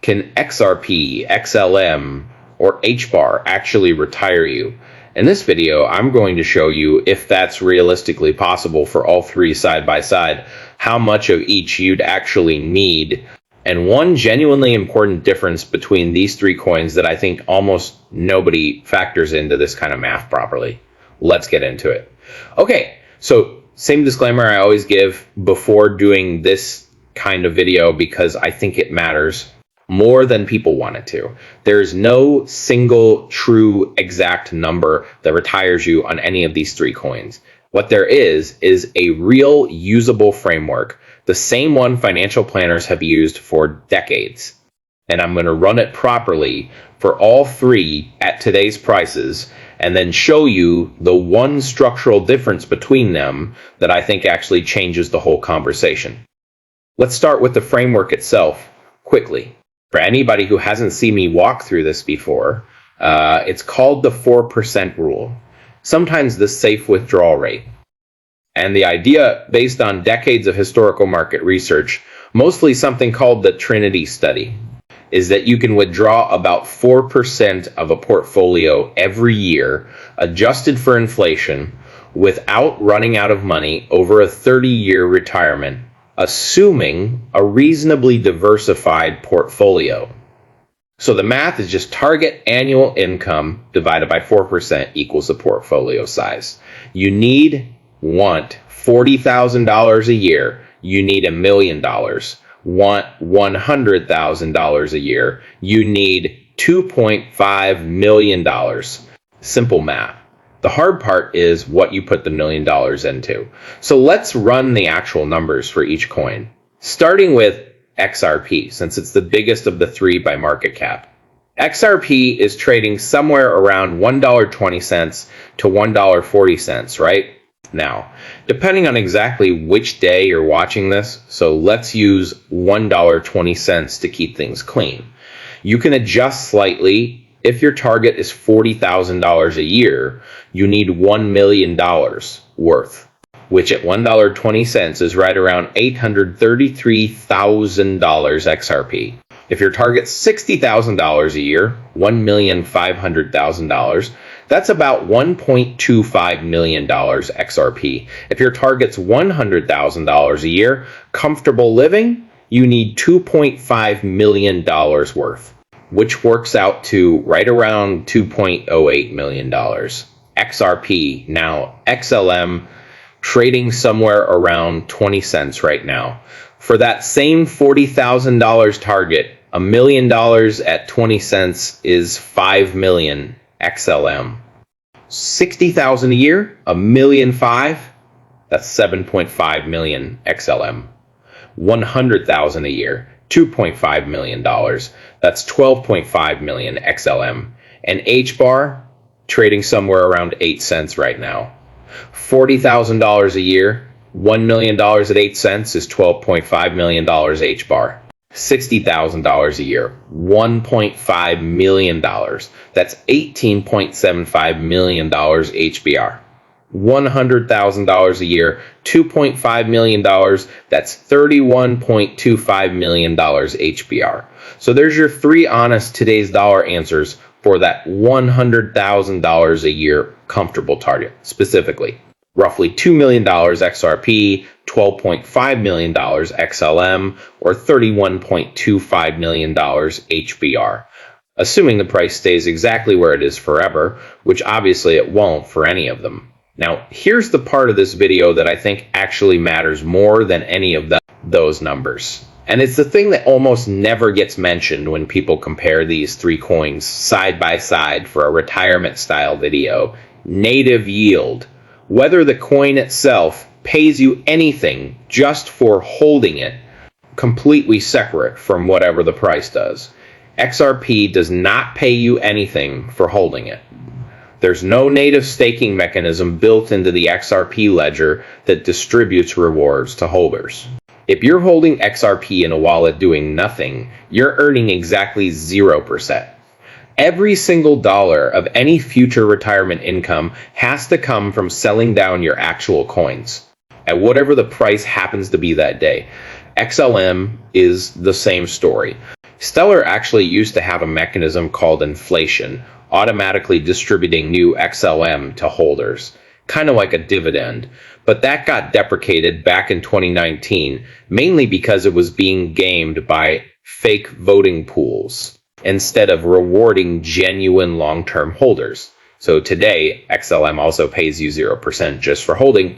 Can XRP, XLM, or HBAR actually retire you? In this video, I'm going to show you if that's realistically possible for all three side by side, how much of each you'd actually need, and one genuinely important difference between these three coins that I think almost nobody factors into this kind of math properly. Let's get into it. Okay, so same disclaimer I always give before doing this kind of video because I think it matters more than people want it to. There's no single true exact number that retires you on any of these three coins. What there is a real usable framework, the same one financial planners have used for decades. And I'm going to run it properly for all three at today's prices and then show you the one structural difference between them that I think actually changes the whole conversation. Let's start with the framework itself quickly. For anybody who hasn't seen me walk through this before, it's called the 4% rule, sometimes the safe withdrawal rate. And the idea, based on decades of historical market research, mostly something called the Trinity study, is that you can withdraw about 4% of a portfolio every year, adjusted for inflation, without running out of money over a 30-year retirement, assuming a reasonably diversified portfolio. So the math is just target annual income divided by 4% equals the portfolio size. You want $40,000 a year. You need $1 million. Want $100,000 a year. You need $2.5 million. Simple math. The hard part is what you put the $1 million into. So let's run the actual numbers for each coin, starting with XRP, since it's the biggest of the three by market cap. XRP is trading somewhere around $1.20 to $1.40, right? Now, depending on exactly which day you're watching this, so let's use $1.20 to keep things clean. You can adjust slightly. If your target is $40,000 a year, you need $1 million worth, which at $1.20 is right around $833,000 XRP. If your target's $60,000 a year, $1,500,000, that's about $1.25 million XRP. If your target's $100,000 a year, comfortable living, you need $2.5 million worth, which works out to right around $2.08 million. XRP, now XLM, trading somewhere around 20 cents right now. For that same $40,000 target, $1 million at 20 cents is 5 million XLM. 60,000 a year, $1.5 million, that's 7.5 million XLM. 100,000 a year, $2.5 million. That's 12.5 million XLM. And HBAR trading somewhere around 8 cents right now. $40,000 a year, $1 million at 8 cents is $12.5 million HBAR. $60,000 a year, $1.5 million. That's $18.75 million HBR. $100,000 a year, $2.5 million, that's $31.25 million HBR. So there's your three honest today's dollar answers for that $100,000 a year comfortable target, specifically. Roughly $2 million XRP, $12.5 million XLM, or $31.25 million HBR. Assuming the price stays exactly where it is forever, which obviously it won't for any of them. Now, here's the part of this video that I think actually matters more than any of those numbers. And it's the thing that almost never gets mentioned when people compare these three coins side by side for a retirement style video. Native yield. Whether the coin itself pays you anything just for holding it, completely separate from whatever the price does. XRP does not pay you anything for holding it. There's no native staking mechanism built into the XRP ledger that distributes rewards to holders. If you're holding XRP in a wallet doing nothing, you're earning exactly 0%. Every single dollar of any future retirement income has to come from selling down your actual coins at whatever the price happens to be that day. XLM is the same story. Stellar actually used to have a mechanism called inflation, automatically distributing new XLM to holders, kind of like a dividend. But that got deprecated back in 2019, mainly because it was being gamed by fake voting pools instead of rewarding genuine long-term holders. So today, XLM also pays you 0% just for holding.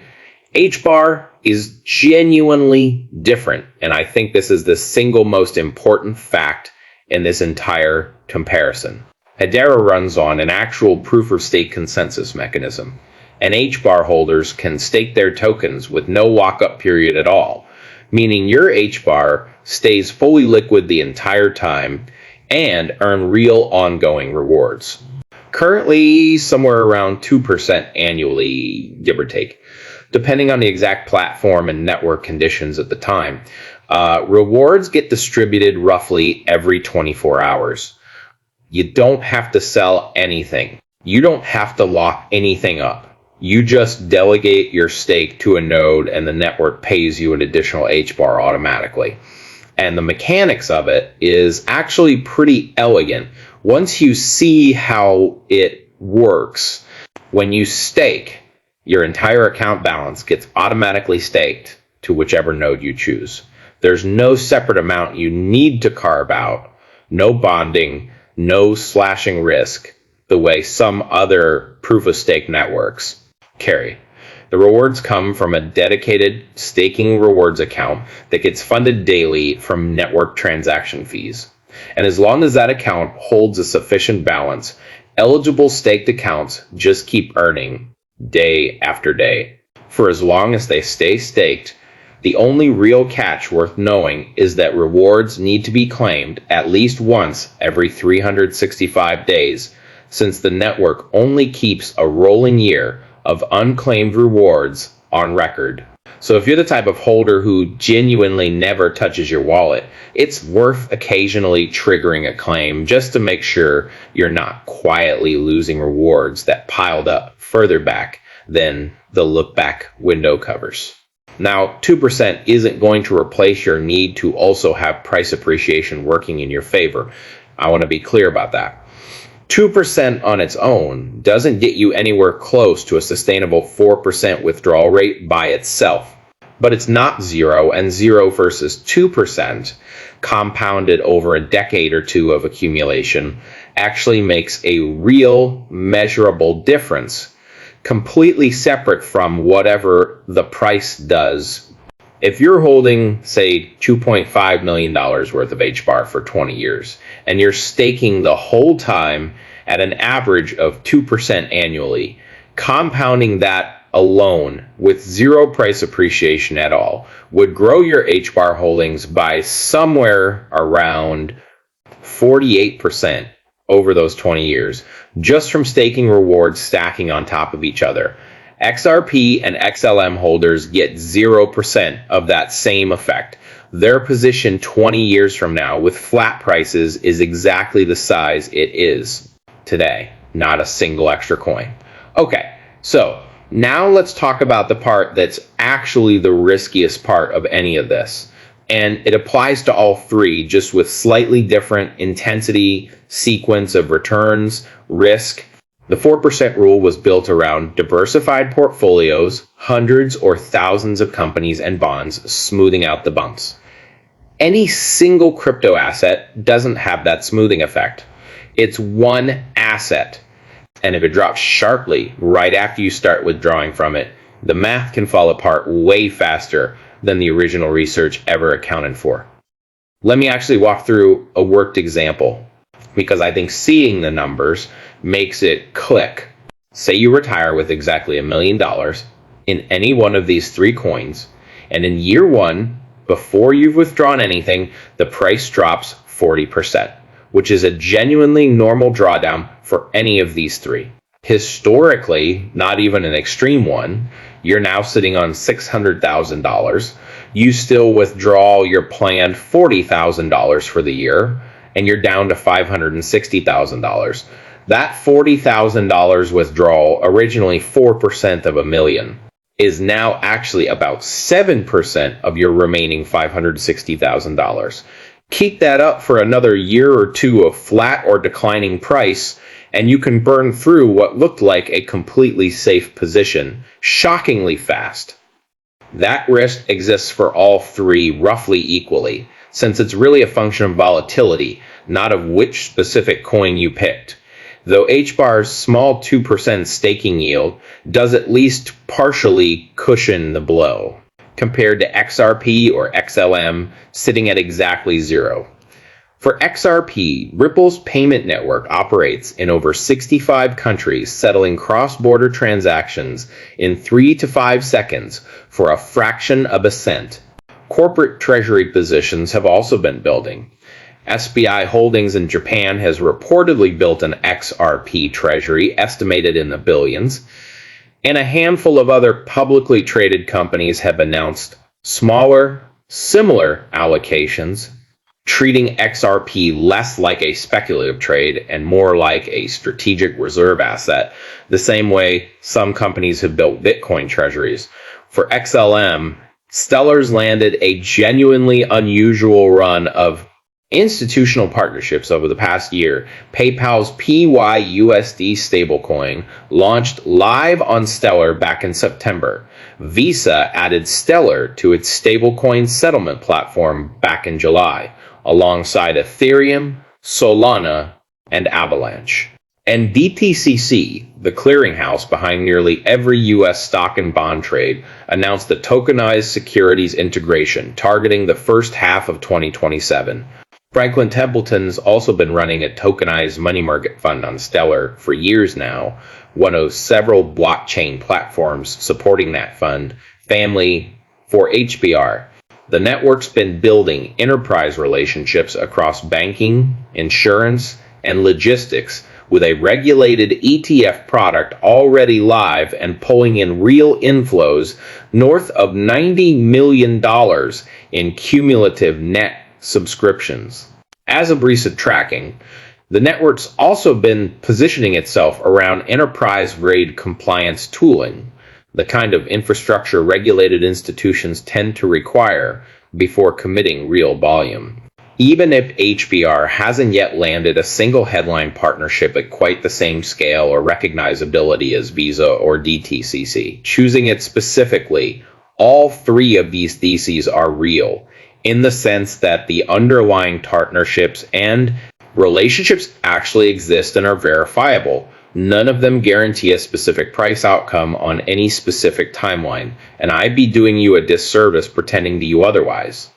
HBAR is genuinely different, and I think this is the single most important fact in this entire comparison. Hedera runs on an actual proof-of-stake consensus mechanism, and HBAR holders can stake their tokens with no lock-up period at all, meaning your HBAR stays fully liquid the entire time and earn real ongoing rewards. Currently, somewhere around 2% annually, give or take, depending on the exact platform and network conditions at the time. Rewards get distributed roughly every 24 hours. You don't have to sell anything. You don't have to lock anything up. You just delegate your stake to a node and the network pays you an additional HBAR automatically. And the mechanics of it is actually pretty elegant. Once you see how it works, when you stake, your entire account balance gets automatically staked to whichever node you choose. There's no separate amount you need to carve out, no bonding, no slashing risk, the way some other proof-of-stake networks carry. The rewards come from a dedicated staking rewards account that gets funded daily from network transaction fees. And as long as that account holds a sufficient balance, eligible staked accounts just keep earning day after day. For as long as they stay staked, the only real catch worth knowing is that rewards need to be claimed at least once every 365 days, since the network only keeps a rolling year of unclaimed rewards on record. So if you're the type of holder who genuinely never touches your wallet, it's worth occasionally triggering a claim just to make sure you're not quietly losing rewards that piled up further back than the look-back window covers. Now, 2% isn't going to replace your need to also have price appreciation working in your favor. I want to be clear about that. 2% on its own doesn't get you anywhere close to a sustainable 4% withdrawal rate by itself. But it's not zero, and 0 versus 2% compounded over a decade or two of accumulation actually makes a real measurable difference, completely separate from whatever the price does. If you're holding, say, $2.5 million worth of HBAR for 20 years, and you're staking the whole time at an average of 2% annually, compounding that alone with zero price appreciation at all would grow your HBAR holdings by somewhere around 48% over those 20 years, just from staking rewards stacking on top of each other. XRP and XLM holders get 0% of that same effect. Their position 20 years from now with flat prices is exactly the size it is today, not a single extra coin. Okay, so now let's talk about the part that's actually the riskiest part of any of this. And it applies to all three, just with slightly different intensity, sequence of returns, risk. The 4% rule was built around diversified portfolios, hundreds or thousands of companies and bonds, smoothing out the bumps. Any single crypto asset doesn't have that smoothing effect. It's one asset. And if it drops sharply right after you start withdrawing from it, the math can fall apart way faster than the original research ever accounted for. Let me actually walk through a worked example, because I think seeing the numbers makes it click. Say you retire with exactly $1 million in any one of these three coins, and in year one, before you've withdrawn anything, the price drops 40%, which is a genuinely normal drawdown for any of these three. Historically, not even an extreme one, you're now sitting on $600,000. You still withdraw your planned $40,000 for the year, and you're down to $560,000. That $40,000 withdrawal, originally 4% of $1 million, is now actually about 7% of your remaining $560,000. Keep that up for another year or two of flat or declining price, and you can burn through what looked like a completely safe position shockingly fast. That risk exists for all three roughly equally, since it's really a function of volatility, not of which specific coin you picked. Though HBAR's small 2% staking yield does at least partially cushion the blow, compared to XRP or XLM sitting at exactly zero. For XRP, Ripple's payment network operates in over 65 countries, settling cross-border transactions in 3 to 5 seconds for a fraction of a cent. Corporate treasury positions have also been building. SBI Holdings in Japan has reportedly built an XRP treasury estimated in the billions, and a handful of other publicly traded companies have announced smaller, similar allocations, treating XRP less like a speculative trade and more like a strategic reserve asset, the same way some companies have built Bitcoin treasuries. For XLM, Stellar's landed a genuinely unusual run of institutional partnerships over the past year. PayPal's PYUSD stablecoin launched live on Stellar back in September. Visa added Stellar to its stablecoin settlement platform back in July, alongside Ethereum, Solana, and Avalanche. And DTCC, the clearinghouse behind nearly every U.S. stock and bond trade, announced the tokenized securities integration targeting the first half of 2027. Franklin Templeton's also been running a tokenized money market fund on Stellar for years now, one of several blockchain platforms supporting that fund, family for HBAR. The network's been building enterprise relationships across banking, insurance, and logistics, with a regulated ETF product already live and pulling in real inflows north of $90 million in cumulative net subscriptions. As of recent tracking, the network's also been positioning itself around enterprise-grade compliance tooling, the kind of infrastructure regulated institutions tend to require before committing real volume. Even if HBR hasn't yet landed a single headline partnership at quite the same scale or recognizability as Visa or DTCC, choosing it specifically, all three of these theses are real, in the sense that the underlying partnerships and relationships actually exist and are verifiable. None of them guarantee a specific price outcome on any specific timeline, and I'd be doing you a disservice pretending to you otherwise.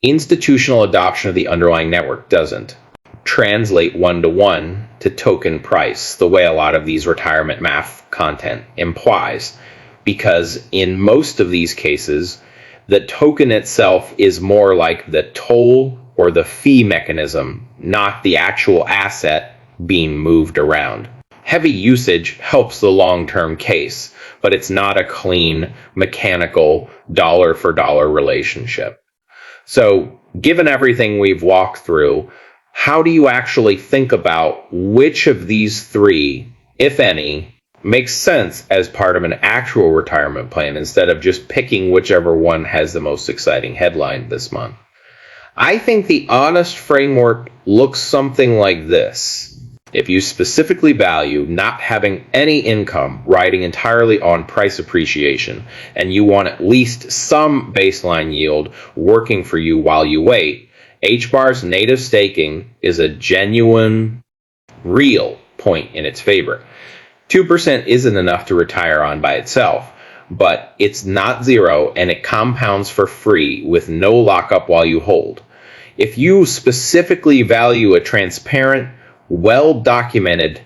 Institutional adoption of the underlying network doesn't translate one-to-one to token price the way a lot of these retirement math content implies, because in most of these cases, the token itself is more like the toll or the fee mechanism, not the actual asset being moved around. Heavy usage helps the long-term case, but it's not a clean, mechanical, dollar-for-dollar relationship. So, given everything we've walked through, how do you actually think about which of these three, if any, makes sense as part of an actual retirement plan instead of just picking whichever one has the most exciting headline this month? I think the honest framework looks something like this. If you specifically value not having any income riding entirely on price appreciation, and you want at least some baseline yield working for you while you wait, HBAR's native staking is a genuine, real point in its favor. 2% isn't enough to retire on by itself, but it's not zero and it compounds for free with no lockup while you hold. If you specifically value a transparent, well-documented,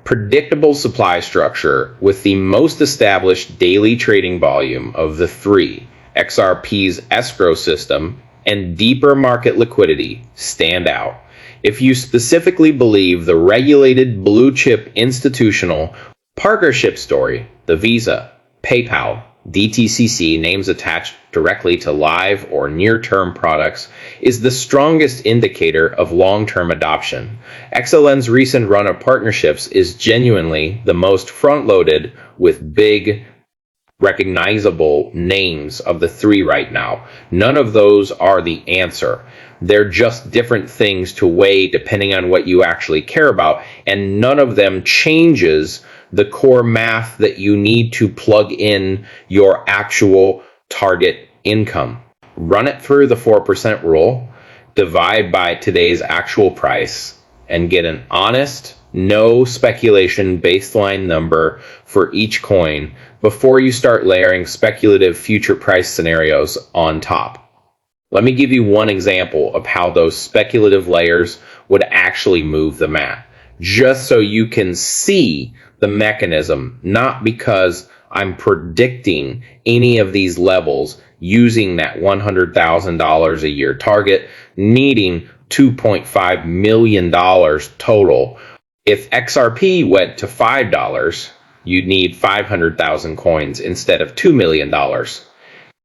predictable supply structure with the most established daily trading volume of the three, XRP's escrow system and deeper market liquidity stand out. If you specifically believe the regulated blue-chip institutional partnership story, the Visa, PayPal, DTCC names attached directly to live or near-term products is the strongest indicator of long-term adoption. XLM's recent run of partnerships is genuinely the most front-loaded with big recognizable names of the three right now. None of those are the answer. They're just different things to weigh depending on what you actually care about, and none of them changes the core math that you need to plug in your actual target income. Run it through the 4% rule, divide by today's actual price, and get an honest, no speculation baseline number for each coin before you start layering speculative future price scenarios on top. Let me give you one example of how those speculative layers would actually move the math, just so you can see the mechanism, not because I'm predicting any of these levels using that $100,000 a year target, needing $2.5 million total. If XRP went to $5, you'd need 500,000 coins instead of $2 million.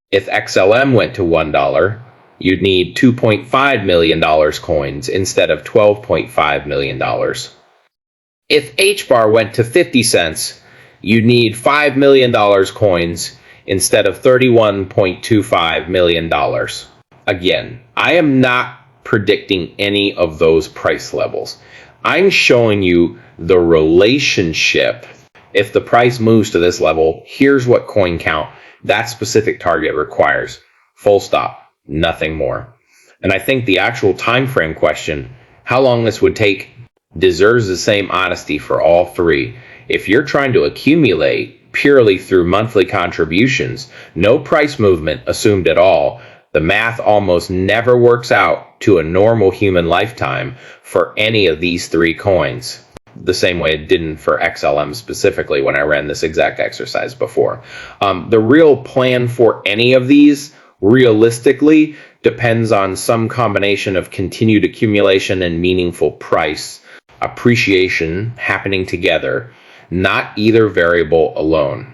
If XLM went to $1, you'd need $2.5 million coins instead of $12.5 million. If HBAR went to 50 cents, you'd need $5 million coins instead of $31.25 million. Again, I am not predicting any of those price levels. I'm showing you the relationship. If the price moves to this level, here's what coin count that specific target requires. Full stop. Nothing more. And I think the actual time frame question, how long this would take, deserves the same honesty for all three. If you're trying to accumulate purely through monthly contributions, no price movement assumed at all, the math almost never works out to a normal human lifetime for any of these three coins. The same way it didn't for XLM specifically when I ran this exact exercise before. The real plan for any of these realistically depends on some combination of continued accumulation and meaningful price appreciation happening together, not either variable alone.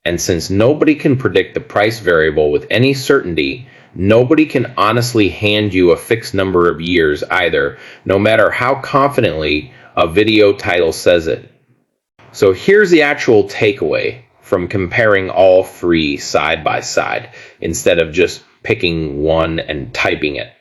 And since nobody can predict the price variable with any certainty, nobody can honestly hand you a fixed number of years either, no matter how confidently a video title says it. So here's the actual takeaway from comparing all three side by side instead of just picking one and typing it.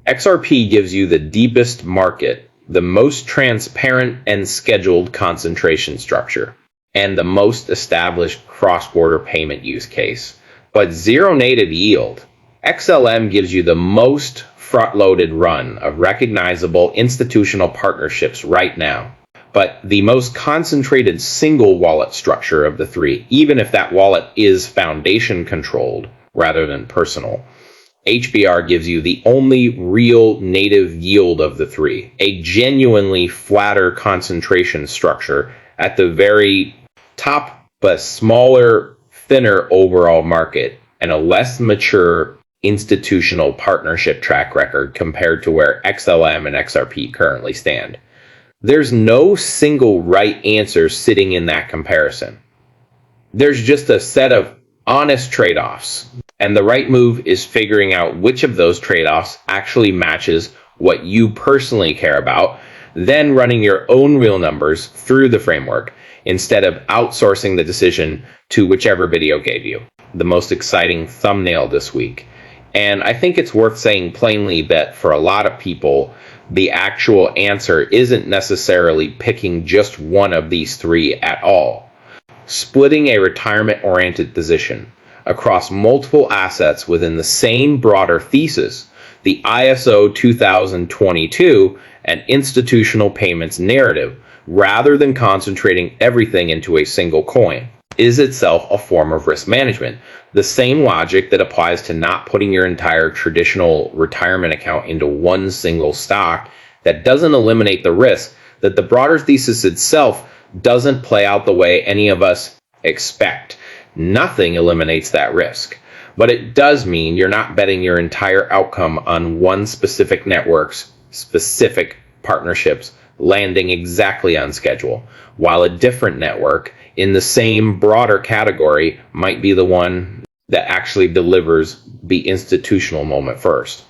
XRP gives you the deepest market, the most transparent and scheduled concentration structure, and the most established cross-border payment use case, but zero native yield. XLM gives you the most front-loaded run of recognizable institutional partnerships right now, but the most concentrated single wallet structure of the three, even if that wallet is foundation controlled rather than personal. HBAR gives you the only real native yield of the three, a genuinely flatter concentration structure at the very top, but smaller, thinner overall market, and a less mature institutional partnership track record compared to where XLM and XRP currently stand. There's no single right answer sitting in that comparison. There's just a set of honest trade-offs, and the right move is figuring out which of those trade-offs actually matches what you personally care about, then running your own real numbers through the framework instead of outsourcing the decision to whichever video gave you the most exciting thumbnail this week. And I think it's worth saying plainly that for a lot of people, the actual answer isn't necessarily picking just one of these three at all. Splitting a retirement-oriented position across multiple assets within the same broader thesis, the ISO 2022 and institutional payments narrative, rather than concentrating everything into a single coin, is itself a form of risk management. The same logic that applies to not putting your entire traditional retirement account into one single stock that doesn't eliminate the risk, that the broader thesis itself doesn't play out the way any of us expect. Nothing eliminates that risk, but it does mean you're not betting your entire outcome on one specific network's specific partnerships landing exactly on schedule, while a different network in the same broader category might be the one that actually delivers the institutional moment first.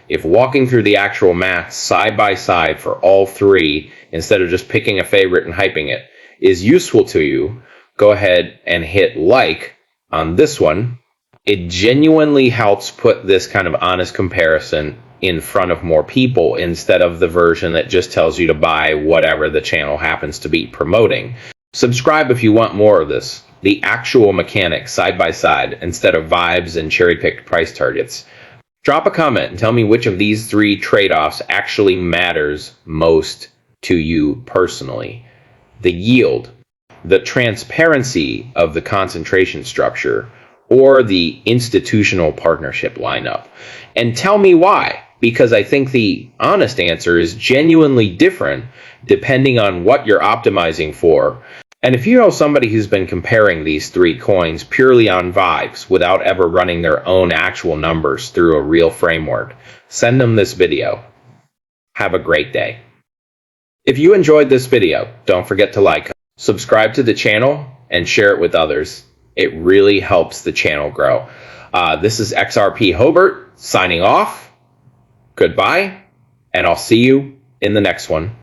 If walking through the actual math side by side for all three, instead of just picking a favorite and hyping it, is useful to you, go ahead and hit like On this one, it genuinely helps put this kind of honest comparison in front of more people instead of the version that just tells you to buy whatever the channel happens to be promoting. Subscribe if you want more of this, the actual mechanics side by side instead of vibes and cherry-picked price targets. Drop a comment and tell me which of these three trade-offs actually matters most to you personally. The yield, the transparency of the concentration structure, or the institutional partnership lineup. And tell me why, because I think the honest answer is genuinely different depending on what you're optimizing for. And if you know somebody who's been comparing these three coins purely on vibes without ever running their own actual numbers through a real framework, send them this video. Have a great day. If you enjoyed this video, don't forget to like, subscribe to the channel, and share it with others. It really helps the channel grow. This is XRP Hobart signing off. Goodbye, and I'll see you in the next one.